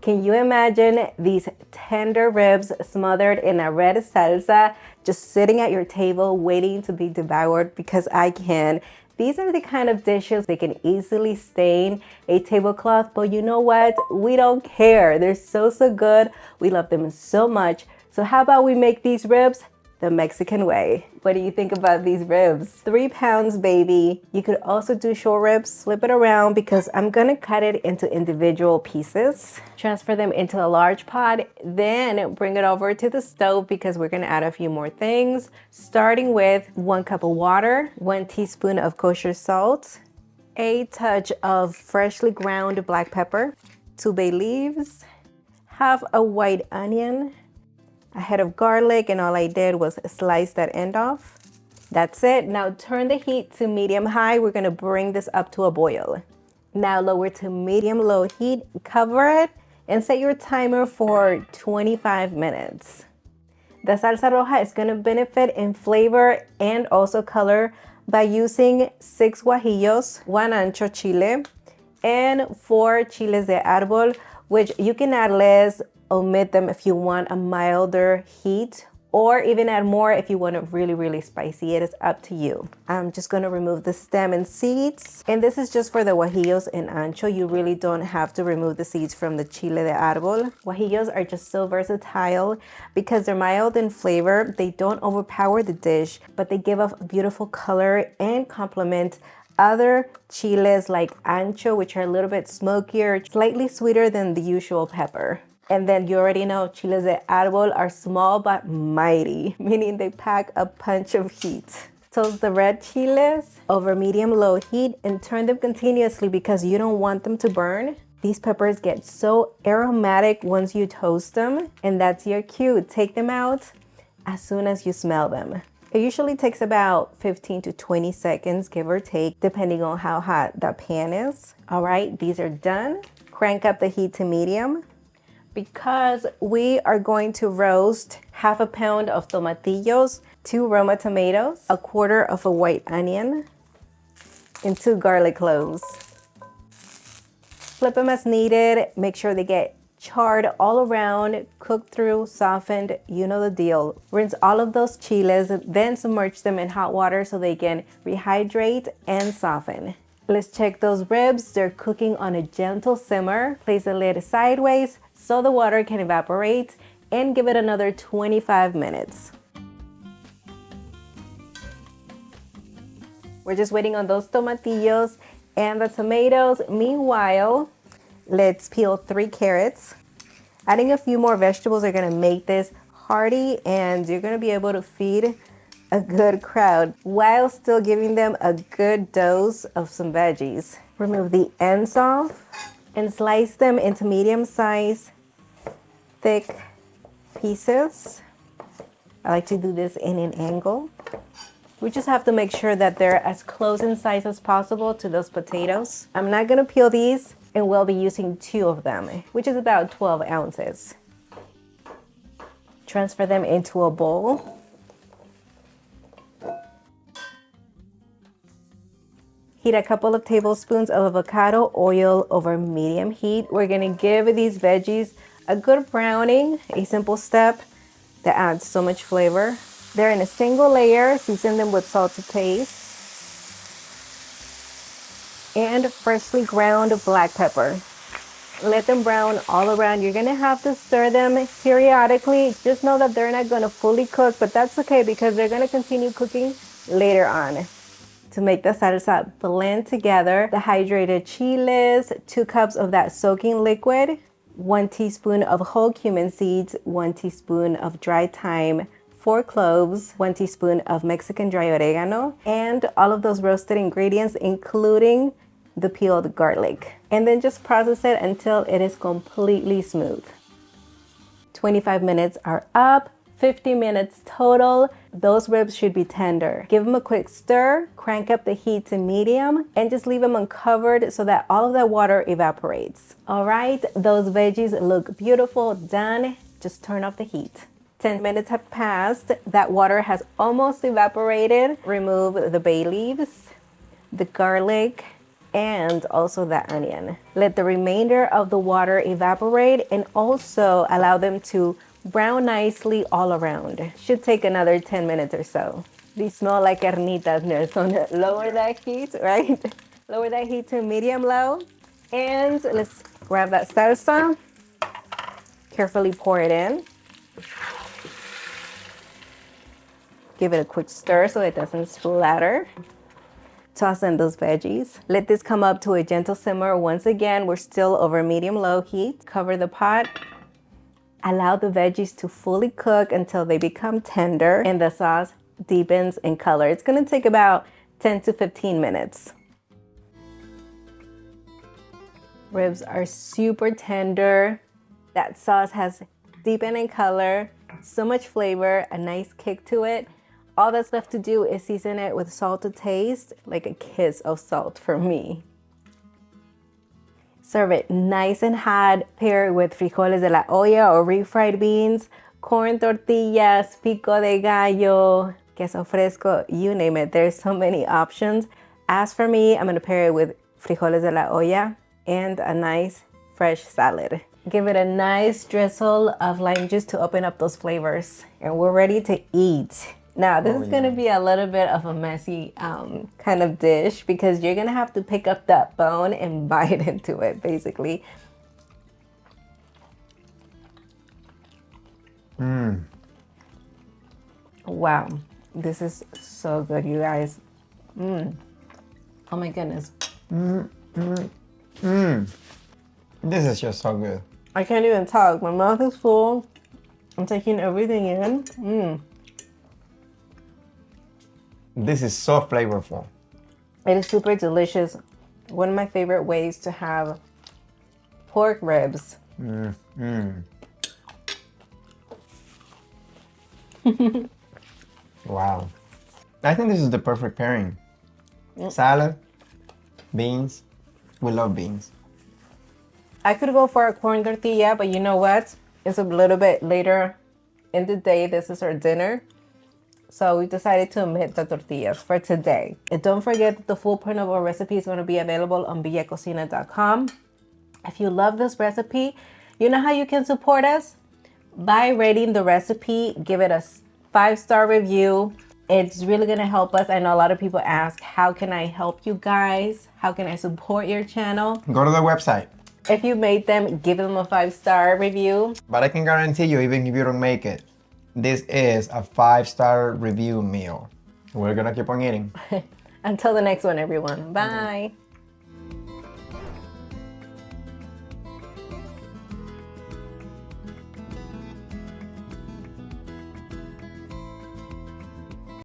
Can you imagine these tender ribs smothered in a red salsa just sitting at your table waiting to be devoured? Because I can. These are the kind of dishes they can easily stain a tablecloth, but you know what? We don't care. They're so good. We love them so much. So how about we make these ribs the Mexican way? What do you think about these ribs? 3 pounds, baby. You could also do short ribs, flip it around because I'm gonna cut it into individual pieces. Transfer them into a large pot, then bring it over to the stove because we're gonna add a few more things. Starting with 1 cup of water, 1 teaspoon of kosher salt, a touch of freshly ground black pepper, 2 bay leaves, half a white onion, a head of garlic, and all I did was slice that end off. That's it. Now turn the heat to medium high. We're gonna bring this up to a boil. Now lower to medium low heat, cover it, and set your timer for 25 minutes. The salsa roja is gonna benefit in flavor and also color by using 6 guajillos, 1 ancho chile, and 4 chiles de árbol, which you can add less, omit them if you want a milder heat, or even add more if you want it really spicy. It is up to you. I'm just gonna remove the stem and seeds. And this is just for the guajillos and ancho. You really don't have to remove the seeds from the chile de árbol. Guajillos are just so versatile because they're mild in flavor. They don't overpower the dish, but they give off beautiful color and complement other chiles like ancho, which are a little bit smokier, slightly sweeter than the usual pepper. And then you already know chiles de árbol are small but mighty, meaning they pack a punch of heat. Toast the red chiles over medium-low heat and turn them continuously because you don't want them to burn. These peppers get so aromatic once you toast them, and that's your cue. Take them out as soon as you smell them. It usually takes about 15 to 20 seconds, give or take, depending on how hot the pan is. All right, these are done. Crank up the heat to medium. Because we are going to roast half a pound of tomatillos, 2 roma tomatoes, a quarter of a white onion, and 2 garlic cloves. Flip them as needed. Make sure they get charred all around, cooked through, softened, you know the deal. Rinse all of those chiles, then submerge them in hot water so they can rehydrate and soften. Let's check those ribs. They're cooking on a gentle simmer. Place the lid sideways so the water can evaporate and give it another 25 minutes. We're just waiting on those tomatillos and the tomatoes. Meanwhile, let's peel 3 carrots. Adding a few more vegetables are gonna make this hearty and you're gonna be able to feed a good crowd while still giving them a good dose of some veggies. Remove the ends off and slice them into medium-sized, thick pieces. I like to do this in an angle. We just have to make sure that they're as close in size as possible to those potatoes. I'm not gonna peel these, and we'll be using 2 of them, which is about 12 ounces. Transfer them into a bowl. Heat a couple of tablespoons of avocado oil over medium heat. We're gonna give these veggies a good browning, a simple step that adds so much flavor. They're in a single layer. Season them with salt to taste and freshly ground black pepper. Let them brown all around. You're gonna have to stir them periodically. Just know that they're not gonna fully cook, but that's okay because they're gonna continue cooking later on. To make the salsa blend together, the hydrated chiles, 2 cups of that soaking liquid, 1 teaspoon of whole cumin seeds, 1 teaspoon of dried thyme, 4 cloves, 1 teaspoon of Mexican dry oregano, and all of those roasted ingredients, including the peeled garlic. And then just process it until it is completely smooth. 25 minutes are up. 50 minutes total. Those ribs should be tender. Give them a quick stir, crank up the heat to medium, and just leave them uncovered so that all of that water evaporates. All right, those veggies look beautiful, done. Just turn off the heat. 10 minutes have passed. That water has almost evaporated. Remove the bay leaves, the garlic, and also the onion. Let the remainder of the water evaporate and also allow them to brown nicely all around. Should take another 10 minutes or so. These smell like carnitas, Nelson. Lower that heat, right? Lower that heat to medium low. And let's grab that salsa. Carefully pour it in. Give it a quick stir so it doesn't splatter. Toss in those veggies. Let this come up to a gentle simmer. Once again, we're still over medium-low heat. Cover the pot. Allow the veggies to fully cook until they become tender and the sauce deepens in color. It's gonna take about 10 to 15 minutes. Ribs are super tender. That sauce has deepened in color, so much flavor, a nice kick to it. All that's left to do is season it with salt to taste, like a kiss of salt for me. Serve it nice and hot, pair it with frijoles de la olla or refried beans, corn tortillas, pico de gallo, queso fresco, you name it. There's so many options. As for me, I'm gonna pair it with frijoles de la olla and a nice fresh salad. Give it a nice drizzle of lime juice to open up those flavors. And we're ready to eat. Now, this is gonna be a little bit of a messy kind of dish because you're gonna have to pick up that bone and bite into it, basically. Wow, this is so good, you guys. Oh my goodness. This is just so good. I can't even talk. My mouth is full. I'm taking everything in. This is so flavorful. It is super delicious. One of my favorite ways to have pork ribs. Wow. I think this is the perfect pairing. Salad, beans. We love beans. I could go for a corn tortilla, but you know what? It's a little bit later in the day. This is our dinner. So we decided to omit the tortillas for today. And don't forget that the full print of our recipe is going to be available on villacocina.com. If you love this recipe, you know how you can support us? By rating the recipe, give it a 5-star review. It's really going to help us. I know a lot of people ask, how can I help you guys? How can I support your channel? Go to the website. If you made them, give them a 5-star review. But I can guarantee you, even if you don't make it, this is a 5-star review meal. We're gonna keep on eating. Until the next one, everyone. Bye.